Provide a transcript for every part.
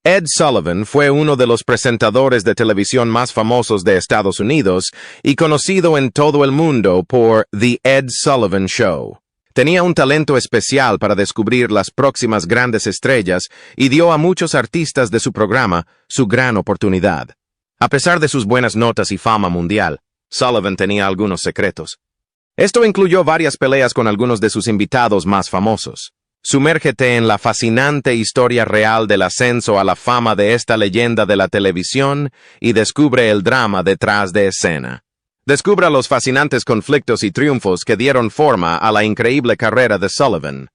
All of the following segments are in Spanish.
Ed Sullivan fue uno de los presentadores de televisión más famosos de Estados Unidos y conocido en todo el mundo por The Ed Sullivan Show. Tenía un talento especial para descubrir las próximas grandes estrellas y dio a muchos artistas de su programa su gran oportunidad. A pesar de sus buenas notas y fama mundial, Sullivan tenía algunos secretos. Esto incluyó varias peleas con algunos de sus invitados más famosos. Sumérgete en la fascinante historia real del ascenso a la fama de esta leyenda de la televisión y descubre el drama detrás de escena. Descubra los fascinantes conflictos y triunfos que dieron forma a la increíble carrera de Sullivan.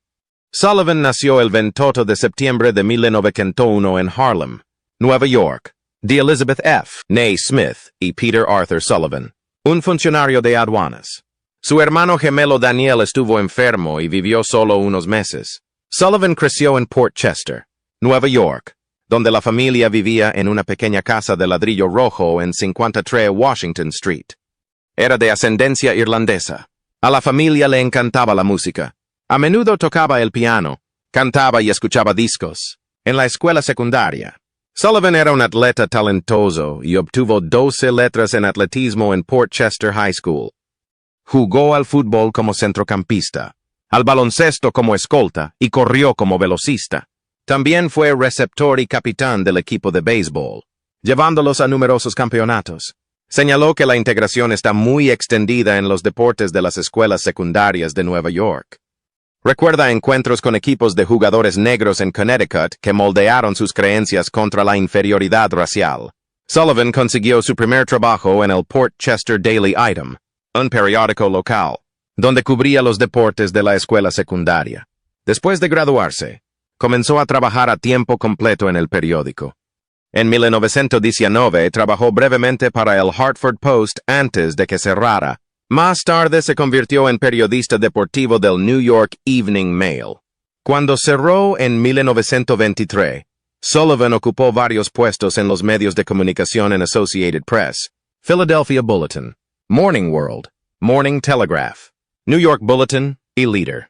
Sullivan nació el 28 de septiembre de 1901 en Harlem, Nueva York, de Elizabeth F. née Smith y Peter Arthur Sullivan, un funcionario de aduanas. Su hermano gemelo Daniel estuvo enfermo y vivió solo unos meses. Sullivan creció en Port Chester, Nueva York, donde la familia vivía en una pequeña casa de ladrillo rojo en 53 Washington Street. Era de ascendencia irlandesa. A la familia le encantaba la música. A menudo tocaba el piano, cantaba y escuchaba discos. En la escuela secundaria, Sullivan era un atleta talentoso y obtuvo 12 letras en atletismo en Port Chester High School. Jugó al fútbol como centrocampista, al baloncesto como escolta y corrió como velocista. También fue receptor y capitán del equipo de béisbol, llevándolos a numerosos campeonatos. Señaló que la integración está muy extendida en los deportes de las escuelas secundarias de Nueva York. Recuerda encuentros con equipos de jugadores negros en Connecticut que moldearon sus creencias contra la inferioridad racial. Sullivan consiguió su primer trabajo en el Port Chester Daily Item, un periódico local, donde cubría los deportes de la escuela secundaria. Después de graduarse, comenzó a trabajar a tiempo completo en el periódico. En 1919 trabajó brevemente para el Hartford Post antes de que cerrara. Más tarde se convirtió en periodista deportivo del New York Evening Mail. Cuando cerró en 1923, Sullivan ocupó varios puestos en los medios de comunicación en Associated Press, Philadelphia Bulletin, Morning World, Morning Telegraph, New York Bulletin y Leader.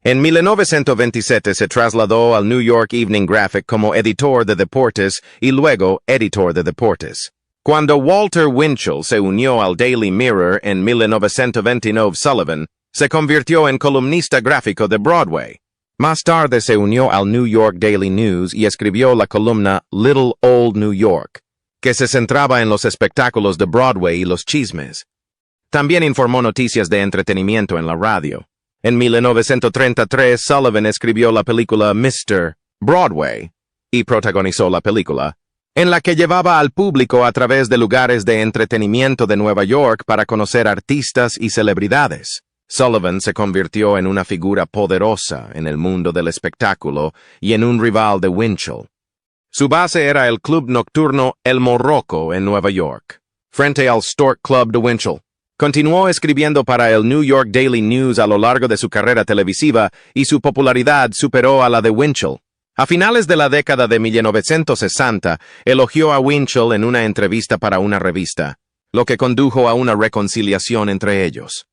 En 1927 se trasladó al New York Evening Graphic como editor de deportes y luego editor de deportes. Cuando Walter Winchell se unió al Daily Mirror en 1929, Sullivan se convirtió en columnista gráfico de Broadway. Más tarde se unió al New York Daily News y escribió la columna Little Old New York, que se centraba en los espectáculos de Broadway y los chismes. También informó noticias de entretenimiento en la radio. En 1933, Sullivan escribió la película Mr. Broadway y protagonizó la película, en la que llevaba al público a través de lugares de entretenimiento de Nueva York para conocer artistas y celebridades. Sullivan se convirtió en una figura poderosa en el mundo del espectáculo y en un rival de Winchell. Su base era el club nocturno El Morroco en Nueva York, frente al Stork Club de Winchell. Continuó escribiendo para el New York Daily News a lo largo de su carrera televisiva y su popularidad superó a la de Winchell. A finales de la década de 1960, elogió a Winchell en una entrevista para una revista, lo que condujo a una reconciliación entre ellos.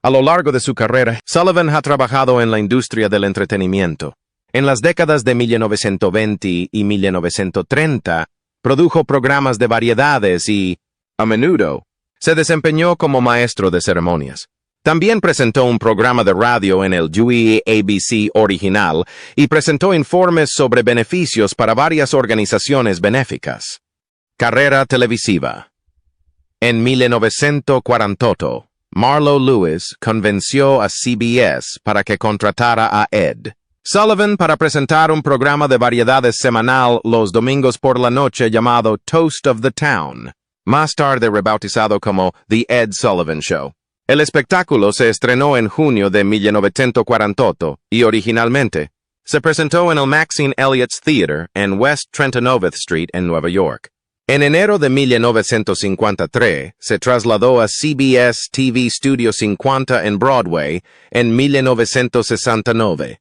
A lo largo de su carrera, Sullivan ha trabajado en la industria del entretenimiento. En las décadas de 1920 y 1930, produjo programas de variedades y, a menudo, se desempeñó como maestro de ceremonias. También presentó un programa de radio en el WABC original y presentó informes sobre beneficios para varias organizaciones benéficas. Carrera televisiva. En 1948, Marlo Lewis convenció a CBS para que contratara a Ed Sullivan para presentar un programa de variedades semanal los domingos por la noche llamado Toast of the Town, más tarde rebautizado como The Ed Sullivan Show. El espectáculo se estrenó en junio de 1948 y originalmente se presentó en el Maxine Elliott's Theater en West Trentonove Street en Nueva York. En enero de 1953 se trasladó a CBS TV Studio 50 en Broadway en 1969.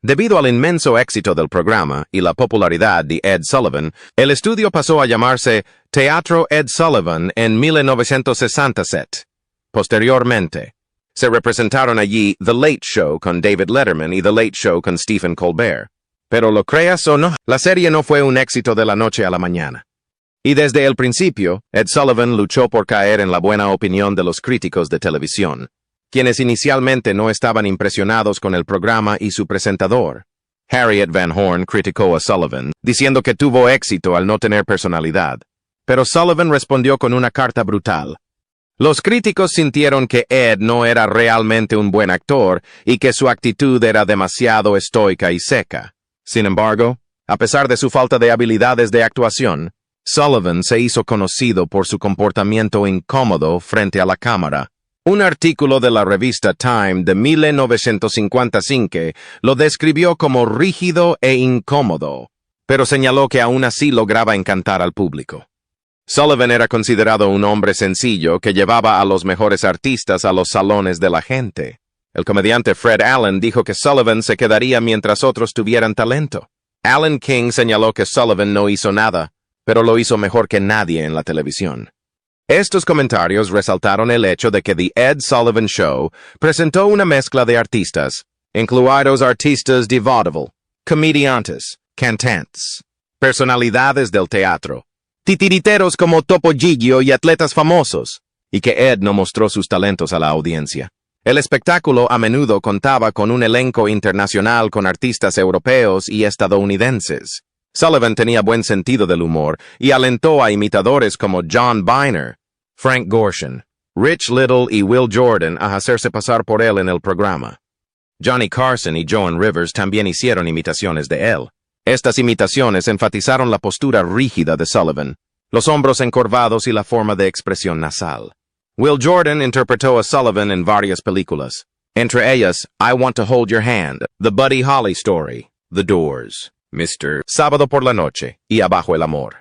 Debido al inmenso éxito del programa y la popularidad de Ed Sullivan, el estudio pasó a llamarse Teatro Ed Sullivan en 1967. Posteriormente, se representaron allí The Late Show con David Letterman y The Late Show con Stephen Colbert. Pero lo creas o no, la serie no fue un éxito de la noche a la mañana. Y desde el principio, Ed Sullivan luchó por caer en la buena opinión de los críticos de televisión, quienes inicialmente no estaban impresionados con el programa y su presentador. Harriet Van Horn criticó a Sullivan, diciendo que tuvo éxito al no tener personalidad. Pero Sullivan respondió con una carta brutal. Los críticos sintieron que Ed no era realmente un buen actor y que su actitud era demasiado estoica y seca. Sin embargo, a pesar de su falta de habilidades de actuación, Sullivan se hizo conocido por su comportamiento incómodo frente a la cámara. Un artículo de la revista Time de 1955 lo describió como rígido e incómodo, pero señaló que aún así lograba encantar al público. Sullivan era considerado un hombre sencillo que llevaba a los mejores artistas a los salones de la gente. El comediante Fred Allen dijo que Sullivan se quedaría mientras otros tuvieran talento. Alan King señaló que Sullivan no hizo nada, pero lo hizo mejor que nadie en la televisión. Estos comentarios resaltaron el hecho de que The Ed Sullivan Show presentó una mezcla de artistas, incluidos artistas de vaudeville, comediantes, cantantes, personalidades del teatro, titiriteros como Topo Gigio y atletas famosos, y que Ed no mostró sus talentos a la audiencia. El espectáculo a menudo contaba con un elenco internacional con artistas europeos y estadounidenses. Sullivan tenía buen sentido del humor y alentó a imitadores como John Byner, Frank Gorshin, Rich Little y Will Jordan a hacerse pasar por él en el programa. Johnny Carson y Joan Rivers también hicieron imitaciones de él. Estas imitaciones enfatizaron la postura rígida de Sullivan, los hombros encorvados y la forma de expresión nasal. Will Jordan interpretó a Sullivan en varias películas, entre ellas I Want to Hold Your Hand, The Buddy Holly Story, The Doors, Mr. Sábado por la Noche y Abajo el Amor.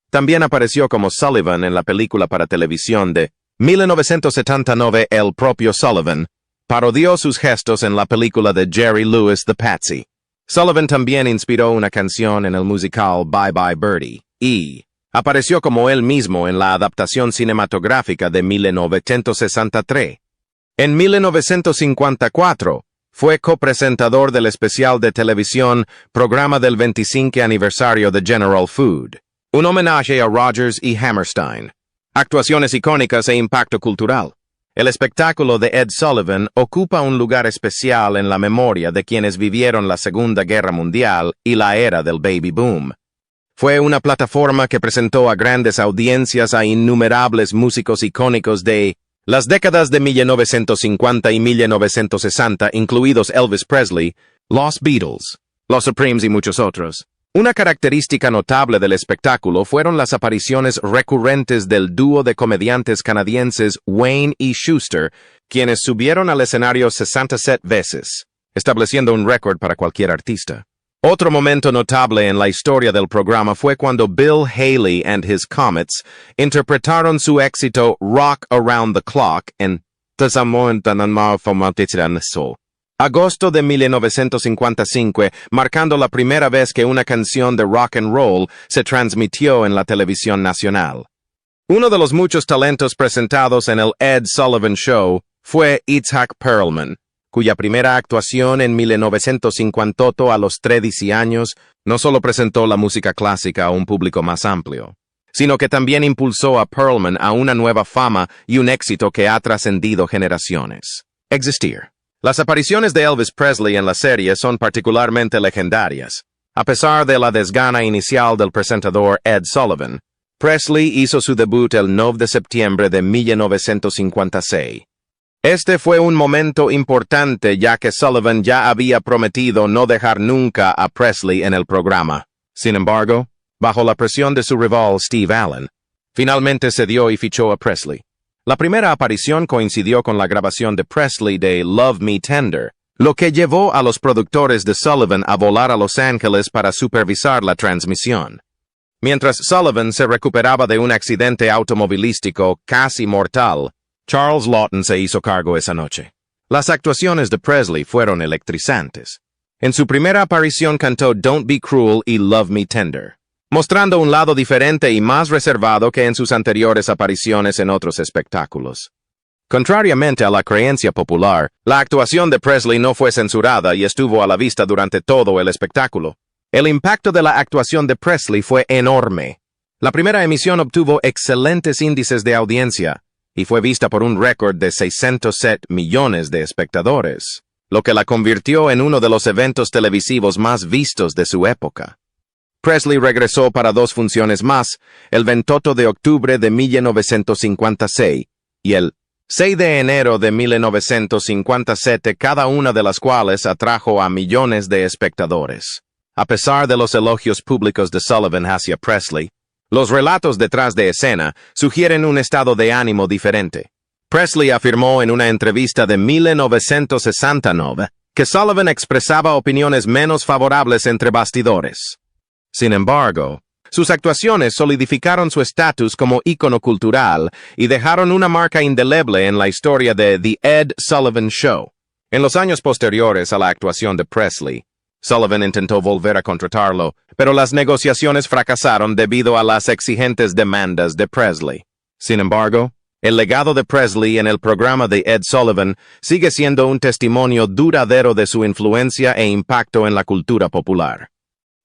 También apareció como Sullivan en la película para televisión de 1979 El propio Sullivan, parodió sus gestos en la película de Jerry Lewis The Patsy. Sullivan también inspiró una canción en el musical Bye Bye Birdie y apareció como él mismo en la adaptación cinematográfica de 1963. En 1954, fue copresentador del especial de televisión Programa del 25 aniversario de General Food, un homenaje a Rodgers y Hammerstein. Actuaciones icónicas e impacto cultural. El espectáculo de Ed Sullivan ocupa un lugar especial en la memoria de quienes vivieron la Segunda Guerra Mundial y la era del baby boom. Fue una plataforma que presentó a grandes audiencias a innumerables músicos icónicos de las décadas de 1950 y 1960, incluidos Elvis Presley, los Beatles, los Supremes y muchos otros. Una característica notable del espectáculo fueron las apariciones recurrentes del dúo de comediantes canadienses Wayne y Schuster, quienes subieron al escenario 67 veces, estableciendo un récord para cualquier artista. Otro momento notable en la historia del programa fue cuando Bill Haley and His Comets interpretaron su éxito Rock Around the Clock en agosto de 1955, marcando la primera vez que una canción de rock and roll se transmitió en la televisión nacional. Uno de los muchos talentos presentados en el Ed Sullivan Show fue Itzhak Perlman, cuya primera actuación en 1950 a los 13 años no solo presentó la música clásica a un público más amplio, sino que también impulsó a Perlman a una nueva fama y un éxito que ha trascendido generaciones. Existir. Las apariciones de Elvis Presley en la serie son particularmente legendarias. A pesar de la desgana inicial del presentador Ed Sullivan, Presley hizo su debut el 9 de septiembre de 1956. Este fue un momento importante ya que Sullivan ya había prometido no dejar nunca a Presley en el programa. Sin embargo, bajo la presión de su rival Steve Allen, finalmente cedió y fichó a Presley. La primera aparición coincidió con la grabación de Presley de Love Me Tender, lo que llevó a los productores de Sullivan a volar a Los Ángeles para supervisar la transmisión. Mientras Sullivan se recuperaba de un accidente automovilístico casi mortal, Charles Laughton se hizo cargo esa noche. Las actuaciones de Presley fueron electrizantes. En su primera aparición cantó Don't Be Cruel y Love Me Tender, mostrando un lado diferente y más reservado que en sus anteriores apariciones en otros espectáculos. Contrariamente a la creencia popular, la actuación de Presley no fue censurada y estuvo a la vista durante todo el espectáculo. El impacto de la actuación de Presley fue enorme. La primera emisión obtuvo excelentes índices de audiencia y fue vista por un récord de 607 millones de espectadores, lo que la convirtió en uno de los eventos televisivos más vistos de su época. Presley regresó para 2 funciones más, el 28 de octubre de 1956 y el 6 de enero de 1957, cada una de las cuales atrajo a millones de espectadores. A pesar de los elogios públicos de Sullivan hacia Presley, los relatos detrás de escena sugieren un estado de ánimo diferente. Presley afirmó en una entrevista de 1969 que Sullivan expresaba opiniones menos favorables entre bastidores. Sin embargo, sus actuaciones solidificaron su estatus como ícono cultural y dejaron una marca indeleble en la historia de The Ed Sullivan Show. En los años posteriores a la actuación de Presley, Sullivan intentó volver a contratarlo, pero las negociaciones fracasaron debido a las exigentes demandas de Presley. Sin embargo, el legado de Presley en el programa de Ed Sullivan sigue siendo un testimonio duradero de su influencia e impacto en la cultura popular.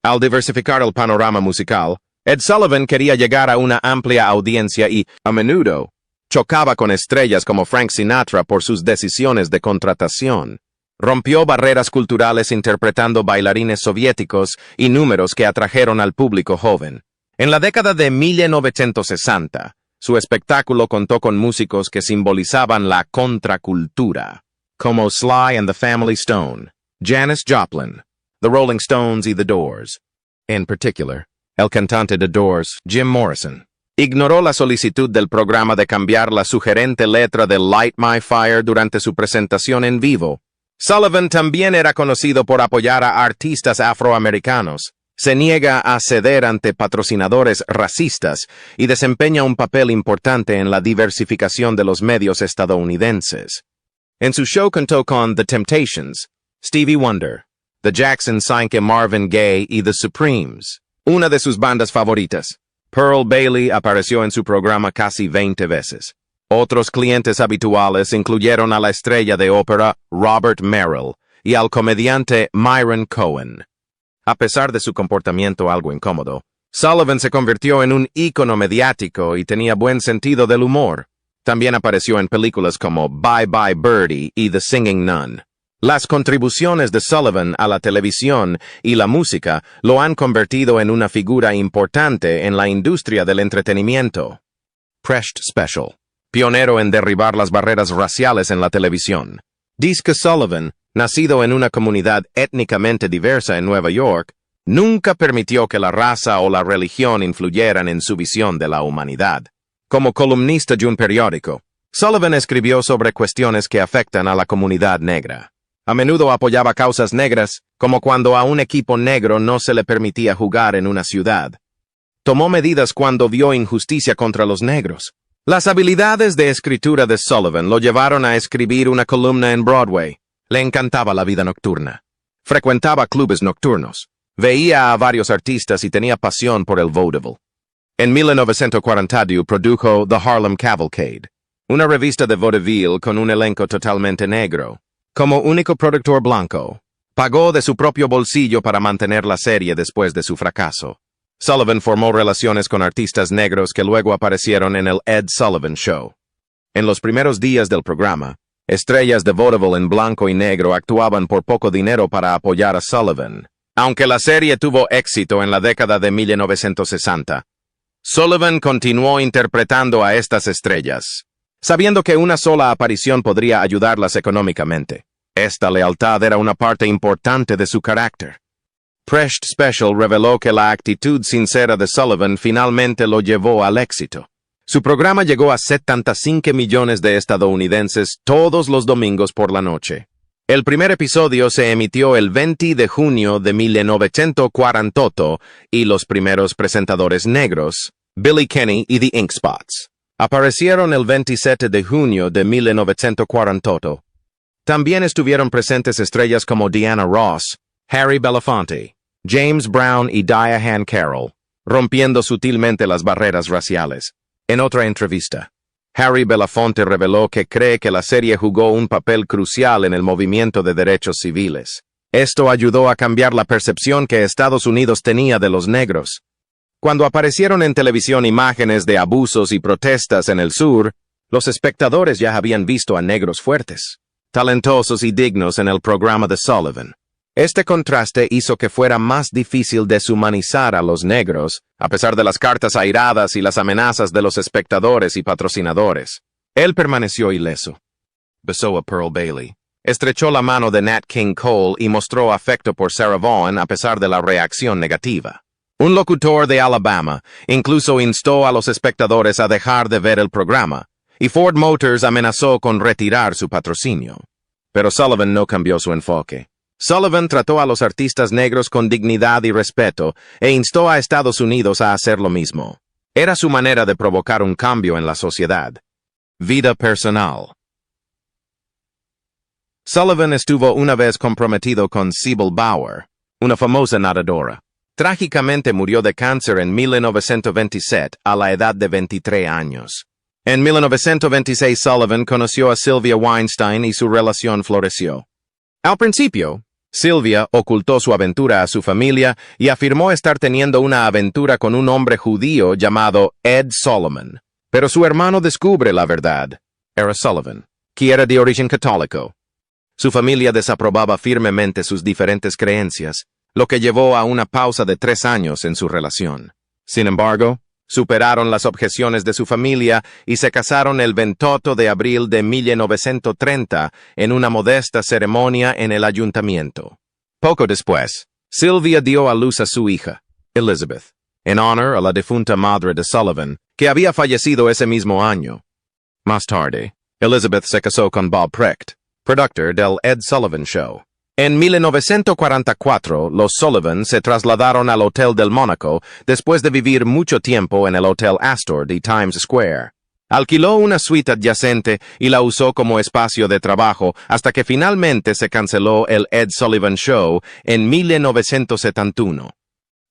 Al diversificar el panorama musical, Ed Sullivan quería llegar a una amplia audiencia y, a menudo, chocaba con estrellas como Frank Sinatra por sus decisiones de contratación. Rompió barreras culturales interpretando bailarines soviéticos y números que atrajeron al público joven. En la década de 1960, su espectáculo contó con músicos que simbolizaban la contracultura, como Sly and the Family Stone, Janis Joplin, The Rolling Stones y The Doors. En particular, el cantante de Doors, Jim Morrison, ignoró la solicitud del programa de cambiar la sugerente letra de Light My Fire durante su presentación en vivo. Sullivan también era conocido por apoyar a artistas afroamericanos, se niega a ceder ante patrocinadores racistas y desempeña un papel importante en la diversificación de los medios estadounidenses. En su show contó con The Temptations, Stevie Wonder, The Jackson 5, Marvin Gaye y The Supremes, una de sus bandas favoritas. Pearl Bailey apareció en su programa casi 20 veces. Otros clientes habituales incluyeron a la estrella de ópera Robert Merrill y al comediante Myron Cohen. A pesar de su comportamiento algo incómodo, Sullivan se convirtió en un ícono mediático y tenía buen sentido del humor. También apareció en películas como Bye Bye Birdie y The Singing Nun. Las contribuciones de Sullivan a la televisión y la música lo han convertido en una figura importante en la industria del entretenimiento. Presh Special. Pionero en derribar las barreras raciales en la televisión. Dice que Sullivan, nacido en una comunidad étnicamente diversa en Nueva York, nunca permitió que la raza o la religión influyeran en su visión de la humanidad. Como columnista de un periódico, Sullivan escribió sobre cuestiones que afectan a la comunidad negra. A menudo apoyaba causas negras, como cuando a un equipo negro no se le permitía jugar en una ciudad. Tomó medidas cuando vio injusticia contra los negros. Las habilidades de escritura de Sullivan lo llevaron a escribir una columna en Broadway. Le encantaba la vida nocturna. Frecuentaba clubes nocturnos. Veía a varios artistas y tenía pasión por el vaudeville. En 1942 produjo The Harlem Cavalcade, una revista de vaudeville con un elenco totalmente negro. Como único productor blanco, pagó de su propio bolsillo para mantener la serie después de su fracaso. Sullivan formó relaciones con artistas negros que luego aparecieron en el Ed Sullivan Show. En los primeros días del programa, estrellas de vaudeville en blanco y negro actuaban por poco dinero para apoyar a Sullivan. Aunque la serie tuvo éxito en la década de 1960, Sullivan continuó interpretando a estas estrellas, sabiendo que una sola aparición podría ayudarlas económicamente. Esta lealtad era una parte importante de su carácter. Presh Special reveló que la actitud sincera de Sullivan finalmente lo llevó al éxito. Su programa llegó a 75 millones de estadounidenses todos los domingos por la noche. El primer episodio se emitió el 20 de junio de 1948 y los primeros presentadores negros, Billy Kenny y The Ink Spots, aparecieron el 27 de junio de 1948. También estuvieron presentes estrellas como Diana Ross, Harry Belafonte, James Brown y Diahann Carroll, rompiendo sutilmente las barreras raciales. En otra entrevista, Harry Belafonte reveló que cree que la serie jugó un papel crucial en el movimiento de derechos civiles. Esto ayudó a cambiar la percepción que Estados Unidos tenía de los negros. Cuando aparecieron en televisión imágenes de abusos y protestas en el sur, los espectadores ya habían visto a negros fuertes, talentosos y dignos en el programa de Sullivan. Este contraste hizo que fuera más difícil deshumanizar a los negros, a pesar de las cartas airadas y las amenazas de los espectadores y patrocinadores. Él permaneció ileso. Besó a Pearl Bailey. Estrechó la mano de Nat King Cole y mostró afecto por Sarah Vaughan a pesar de la reacción negativa. Un locutor de Alabama incluso instó a los espectadores a dejar de ver el programa, y Ford Motors amenazó con retirar su patrocinio. Pero Sullivan no cambió su enfoque. Sullivan trató a los artistas negros con dignidad y respeto e instó a Estados Unidos a hacer lo mismo. Era su manera de provocar un cambio en la sociedad. Vida personal. Sullivan estuvo una vez comprometido con Sybil Bauer, una famosa nadadora. Trágicamente murió de cáncer en 1927 a la edad de 23 años. En 1926 Sullivan conoció a Sylvia Weinstein y su relación floreció. Al principio, Sylvia ocultó su aventura a su familia y afirmó estar teniendo una aventura con un hombre judío llamado Ed Solomon. Pero su hermano descubre la verdad. Era Sullivan, que era de origen católico. Su familia desaprobaba firmemente sus diferentes creencias, lo que llevó a una pausa de 3 años en su relación. Sin embargo, superaron las objeciones de su familia y se casaron el 28 de abril de 1930 en una modesta ceremonia en el ayuntamiento. Poco después, Sylvia dio a luz a su hija, Elizabeth, en honor a la difunta madre de Sullivan, que había fallecido ese mismo año. Más tarde, Elizabeth se casó con Bob Precht, productor del Ed Sullivan Show. En 1944, los Sullivan se trasladaron al Hotel del Mónaco después de vivir mucho tiempo en el Hotel Astor de Times Square. Alquiló una suite adyacente y la usó como espacio de trabajo hasta que finalmente se canceló el Ed Sullivan Show en 1971.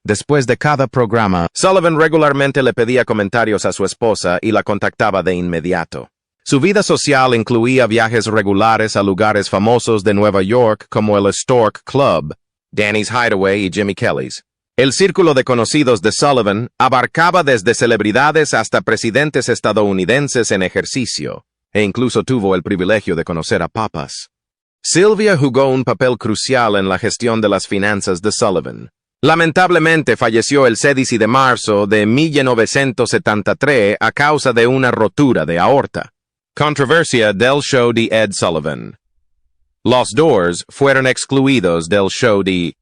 Después de cada programa, Sullivan regularmente le pedía comentarios a su esposa y la contactaba de inmediato. Su vida social incluía viajes regulares a lugares famosos de Nueva York como el Stork Club, Danny's Hideaway y Jimmy Kelly's. El círculo de conocidos de Sullivan abarcaba desde celebridades hasta presidentes estadounidenses en ejercicio, e incluso tuvo el privilegio de conocer a papas. Sylvia jugó un papel crucial en la gestión de las finanzas de Sullivan. Lamentablemente falleció el 6 de marzo de 1973 a causa de una rotura de aorta. Controversia del show de Ed Sullivan. Los Doors fueron excluidos del show de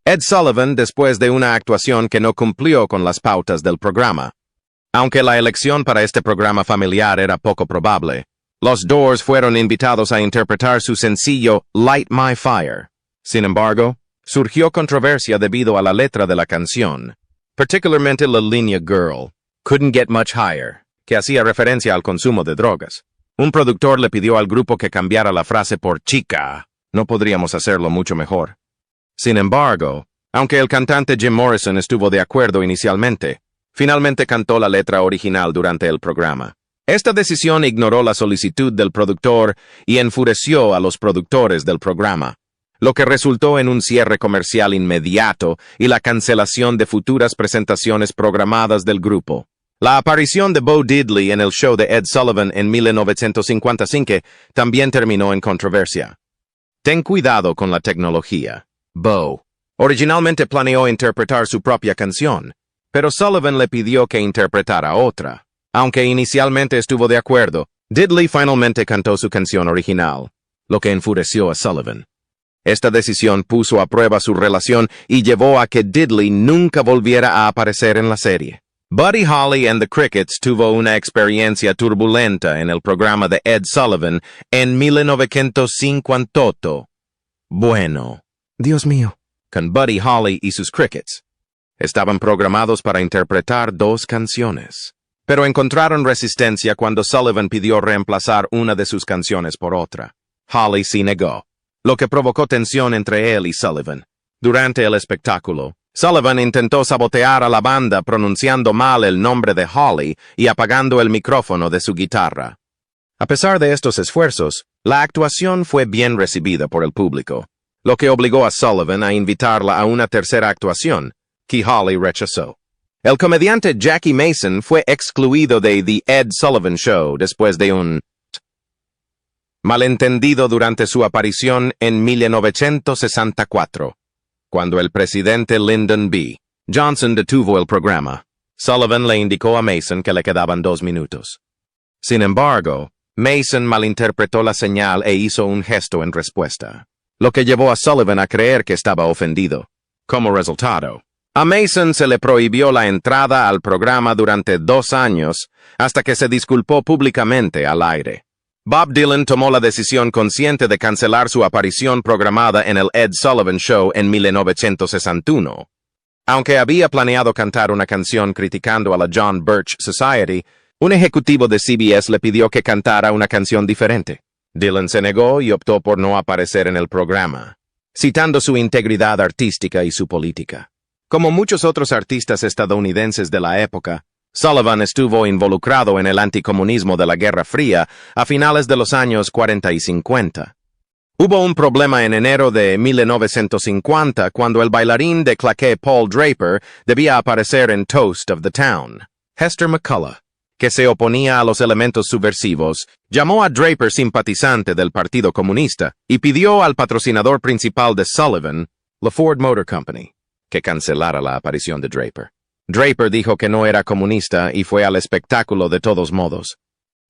Ed Sullivan después de una actuación que no cumplió con las pautas del programa. Aunque la elección para este programa familiar era poco probable, los Doors fueron invitados a interpretar su sencillo Light My Fire. Sin embargo, surgió controversia debido a la letra de la canción, particularmente la línea Girl, couldn't get much higher, que hacía referencia al consumo de drogas. Un productor le pidió al grupo que cambiara la frase por chica. No podríamos hacerlo mucho mejor. Sin embargo, aunque el cantante Jim Morrison estuvo de acuerdo inicialmente, finalmente cantó la letra original durante el programa. Esta decisión ignoró la solicitud del productor y enfureció a los productores del programa, lo que resultó en un cierre comercial inmediato y la cancelación de futuras presentaciones programadas del grupo. La aparición de Bo Diddley en el show de Ed Sullivan en 1955 también terminó en controversia. Ten cuidado con la tecnología. Bo originalmente planeó interpretar su propia canción, pero Sullivan le pidió que interpretara otra. Aunque inicialmente estuvo de acuerdo, Diddley finalmente cantó su canción original, lo que enfureció a Sullivan. Esta decisión puso a prueba su relación y llevó a que Diddley nunca volviera a aparecer en la serie. Buddy Holly and the Crickets tuvo una experiencia turbulenta en el programa de Ed Sullivan en 1958. Bueno, Dios mío, con Buddy Holly y sus Crickets. Estaban programados para interpretar 2 canciones, pero encontraron resistencia cuando Sullivan pidió reemplazar una de sus canciones por otra. Holly se negó, lo que provocó tensión entre él y Sullivan. Durante el espectáculo, Sullivan intentó sabotear a la banda pronunciando mal el nombre de Holly y apagando el micrófono de su guitarra. A pesar de estos esfuerzos, La actuación fue bien recibida por el público, lo que obligó a Sullivan a invitarla a una tercera actuación, que Hawley rechazó. El comediante Jackie Mason fue excluido de The Ed Sullivan Show después de un malentendido durante su aparición en 1964. Cuando el presidente Lyndon B. Johnson detuvo el programa, Sullivan le indicó a Mason que le quedaban 2 minutos. Sin embargo, Mason malinterpretó la señal e hizo un gesto en respuesta, lo que llevó a Sullivan a creer que estaba ofendido. Como resultado, a Mason se le prohibió la entrada al programa durante 2 años hasta que se disculpó públicamente al aire. Bob Dylan tomó la decisión consciente de cancelar su aparición programada en el Ed Sullivan Show en 1961. Aunque había planeado cantar una canción criticando a la John Birch Society, un ejecutivo de CBS le pidió que cantara una canción diferente. Dylan se negó y optó por no aparecer en el programa, citando su integridad artística y su política. Como muchos otros artistas estadounidenses de la época, Sullivan estuvo involucrado en el anticomunismo de la Guerra Fría a finales de los años 40 y 50. Hubo un problema en enero de 1950 cuando el bailarín de claqué Paul Draper debía aparecer en Toast of the Town. Hester McCullough, que se oponía a los elementos subversivos, llamó a Draper simpatizante del Partido Comunista y pidió al patrocinador principal de Sullivan, la Ford Motor Company, que cancelara la aparición de Draper. Draper dijo que no era comunista y fue al espectáculo de todos modos.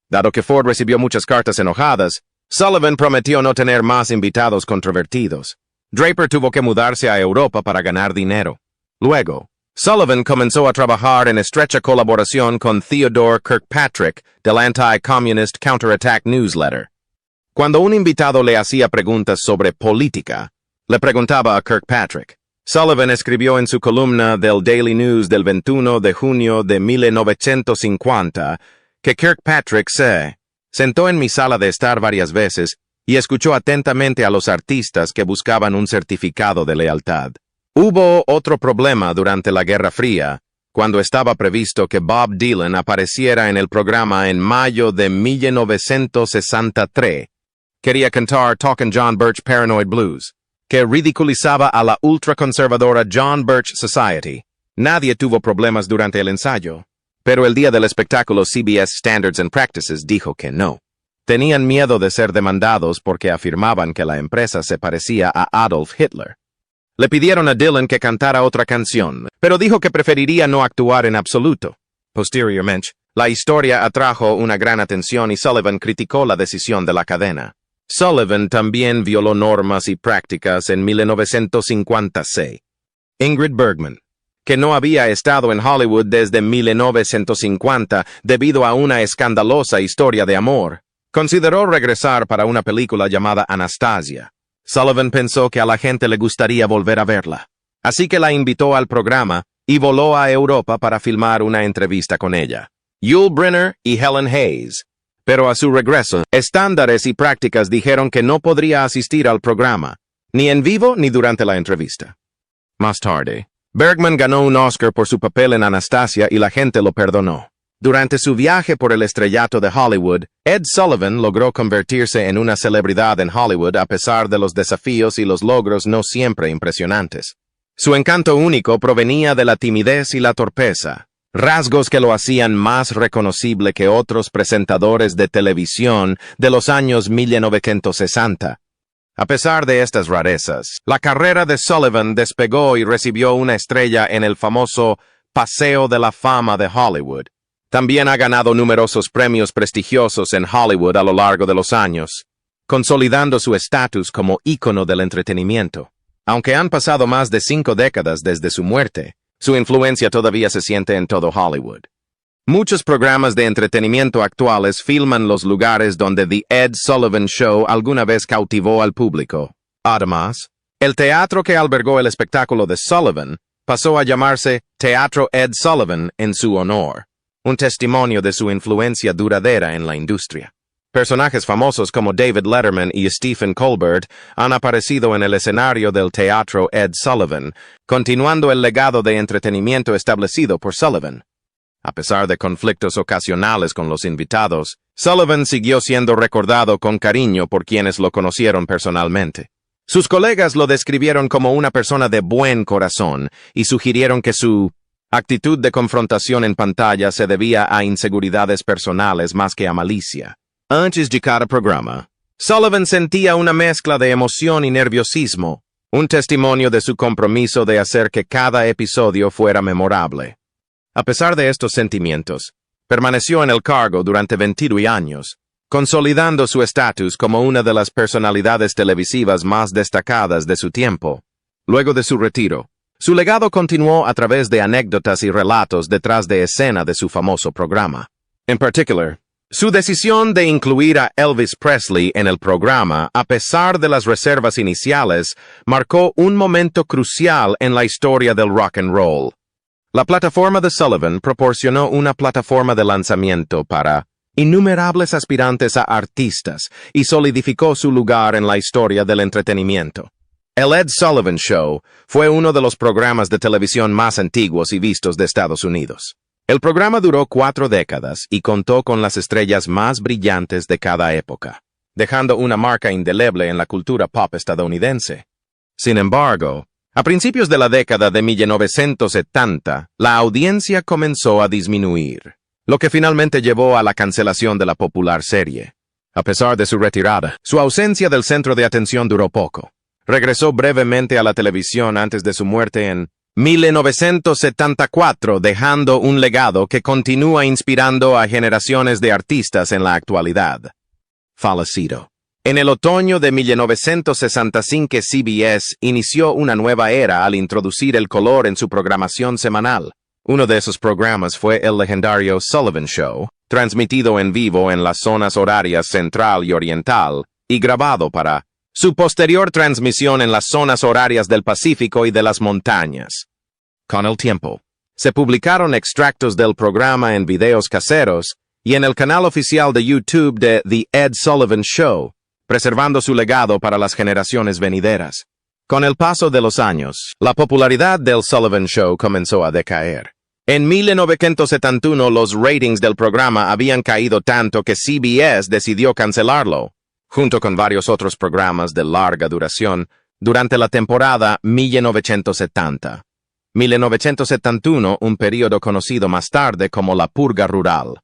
Dado que Ford recibió muchas cartas enojadas, Sullivan prometió no tener más invitados controvertidos. Draper tuvo que mudarse a Europa para ganar dinero. Luego, Sullivan comenzó a trabajar en estrecha colaboración con Theodore Kirkpatrick del Anti-Communist Counterattack Newsletter. Cuando un invitado le hacía preguntas sobre política, le preguntaba a Kirkpatrick. Sullivan escribió en su columna del Daily News del 21 de junio de 1950 que Kirkpatrick se sentó en mi sala de estar varias veces y escuchó atentamente a los artistas que buscaban un certificado de lealtad. Hubo otro problema durante la Guerra Fría, cuando estaba previsto que Bob Dylan apareciera en el programa en mayo de 1963. Quería cantar Talkin' John Birch Paranoid Blues, que ridiculizaba a la ultraconservadora John Birch Society. Nadie tuvo problemas durante el ensayo, pero el día del espectáculo CBS Standards and Practices dijo que no. Tenían miedo de ser demandados porque afirmaban que la empresa se parecía a Adolf Hitler. Le pidieron a Dylan que cantara otra canción, pero dijo que preferiría no actuar en absoluto. Posteriormente, la historia atrajo una gran atención y Sullivan criticó la decisión de la cadena. Sullivan también violó normas y prácticas en 1956. Ingrid Bergman, que no había estado en Hollywood desde 1950 debido a una escandalosa historia de amor, consideró regresar para una película llamada Anastasia. Sullivan pensó que a la gente le gustaría volver a verla, así que la invitó al programa y voló a Europa para filmar una entrevista con ella, Yul Brynner y Helen Hayes. Pero a su regreso, estándares y prácticas dijeron que no podría asistir al programa, ni en vivo ni durante la entrevista. Más tarde, Bergman ganó un Oscar por su papel en Anastasia y la gente lo perdonó. Durante su viaje por el estrellato de Hollywood, Ed Sullivan logró convertirse en una celebridad en Hollywood a pesar de los desafíos y los logros no siempre impresionantes. Su encanto único provenía de la timidez y la torpeza, rasgos que lo hacían más reconocible que otros presentadores de televisión de los años 1960. A pesar de estas rarezas, la carrera de Sullivan despegó y recibió una estrella en el famoso Paseo de la Fama de Hollywood. También ha ganado numerosos premios prestigiosos en Hollywood a lo largo de los años, consolidando su estatus como ícono del entretenimiento. Aunque han pasado más de 5 décadas desde su muerte, su influencia todavía se siente en todo Hollywood. Muchos programas de entretenimiento actuales filman los lugares donde The Ed Sullivan Show alguna vez cautivó al público. Además, el teatro que albergó el espectáculo de Sullivan pasó a llamarse Teatro Ed Sullivan en su honor, un testimonio de su influencia duradera en la industria. Personajes famosos como David Letterman y Stephen Colbert han aparecido en el escenario del Teatro Ed Sullivan, continuando el legado de entretenimiento establecido por Sullivan. A pesar de conflictos ocasionales con los invitados, Sullivan siguió siendo recordado con cariño por quienes lo conocieron personalmente. Sus colegas lo describieron como una persona de buen corazón y sugirieron que su actitud de confrontación en pantalla se debía a inseguridades personales más que a malicia. Antes de cada programa, Sullivan sentía una mezcla de emoción y nerviosismo, un testimonio de su compromiso de hacer que cada episodio fuera memorable. A pesar de estos sentimientos, permaneció en el cargo durante 22 años, consolidando su estatus como una de las personalidades televisivas más destacadas de su tiempo. Luego de su retiro, su legado continuó a través de anécdotas y relatos detrás de escena de su famoso programa. En particular, su decisión de incluir a Elvis Presley en el programa, a pesar de las reservas iniciales, marcó un momento crucial en la historia del rock and roll. La plataforma de Sullivan proporcionó una plataforma de lanzamiento para innumerables aspirantes a artistas y solidificó su lugar en la historia del entretenimiento. El Ed Sullivan Show fue uno de los programas de televisión más antiguos y vistos de Estados Unidos. El programa duró 4 décadas y contó con las estrellas más brillantes de cada época, dejando una marca indeleble en la cultura pop estadounidense. Sin embargo, a principios de la década de 1970, la audiencia comenzó a disminuir, lo que finalmente llevó a la cancelación de la popular serie. A pesar de su retirada, su ausencia del centro de atención duró poco. Regresó brevemente a la televisión antes de su muerte en 1974, dejando un legado que continúa inspirando a generaciones de artistas en la actualidad. Fallecido. En el otoño de 1965, CBS inició una nueva era al introducir el color en su programación semanal. Uno de esos programas fue el legendario Sullivan Show, transmitido en vivo en las zonas horarias central y oriental, y grabado para su posterior transmisión en las zonas horarias del Pacífico y de las montañas. Con el tiempo, se publicaron extractos del programa en videos caseros y en el canal oficial de YouTube de The Ed Sullivan Show, preservando su legado para las generaciones venideras. Con el paso de los años, la popularidad del Sullivan Show comenzó a decaer. En 1971, los ratings del programa habían caído tanto que CBS decidió cancelarlo, junto con varios otros programas de larga duración, durante la temporada 1970. 1971, un periodo conocido más tarde como la purga rural.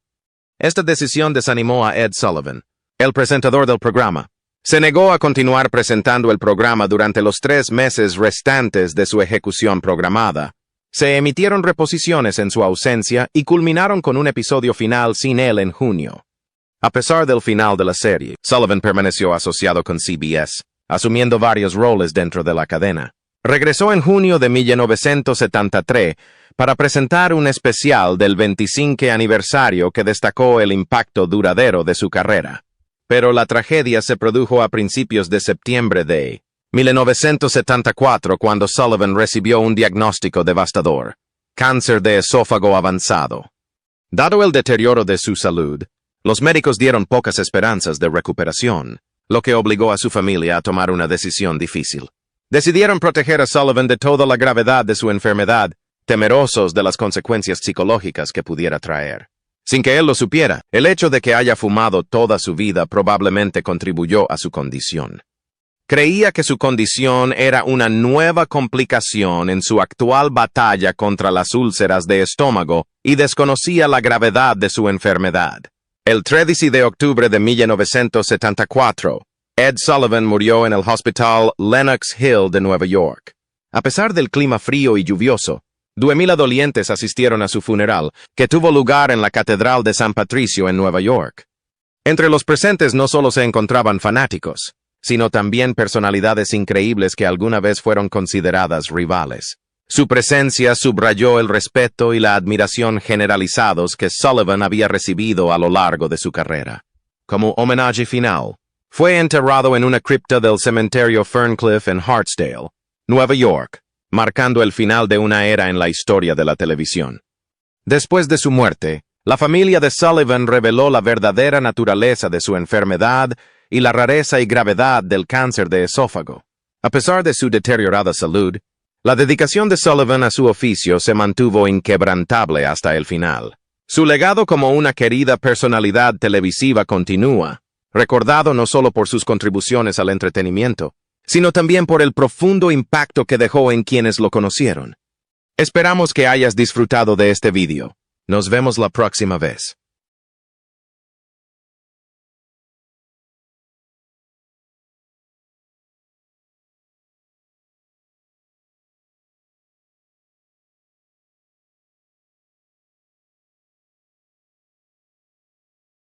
Esta decisión desanimó a Ed Sullivan, el presentador del programa. Se negó a continuar presentando el programa durante los 3 meses restantes de su ejecución programada. Se emitieron reposiciones en su ausencia y culminaron con un episodio final sin él en junio. A pesar del final de la serie, Sullivan permaneció asociado con CBS, asumiendo varios roles dentro de la cadena. Regresó en junio de 1973 para presentar un especial del 25 aniversario que destacó el impacto duradero de su carrera. Pero la tragedia se produjo a principios de septiembre de 1974 cuando Sullivan recibió un diagnóstico devastador: cáncer de esófago avanzado. Dado el deterioro de su salud, los médicos dieron pocas esperanzas de recuperación, lo que obligó a su familia a tomar una decisión difícil. Decidieron proteger a Sullivan de toda la gravedad de su enfermedad, temerosos de las consecuencias psicológicas que pudiera traer. Sin que él lo supiera, el hecho de que haya fumado toda su vida probablemente contribuyó a su condición. Creía que su condición era una nueva complicación en su actual batalla contra las úlceras de estómago y desconocía la gravedad de su enfermedad. El 13 de octubre de 1974, Ed Sullivan murió en el Hospital Lenox Hill de Nueva York. A pesar del clima frío y lluvioso, 2,000 dolientes asistieron a su funeral, que tuvo lugar en la Catedral de San Patricio en Nueva York. Entre los presentes no solo se encontraban fanáticos, sino también personalidades increíbles que alguna vez fueron consideradas rivales. Su presencia subrayó el respeto y la admiración generalizados que Sullivan había recibido a lo largo de su carrera. Como homenaje final, fue enterrado en una cripta del cementerio Ferncliff en Hartsdale, Nueva York, marcando el final de una era en la historia de la televisión. Después de su muerte, la familia de Sullivan reveló la verdadera naturaleza de su enfermedad y la rareza y gravedad del cáncer de esófago. A pesar de su deteriorada salud, la dedicación de Sullivan a su oficio se mantuvo inquebrantable hasta el final. Su legado como una querida personalidad televisiva continúa, recordado no solo por sus contribuciones al entretenimiento, sino también por el profundo impacto que dejó en quienes lo conocieron. Esperamos que hayas disfrutado de este vídeo. Nos vemos la próxima vez.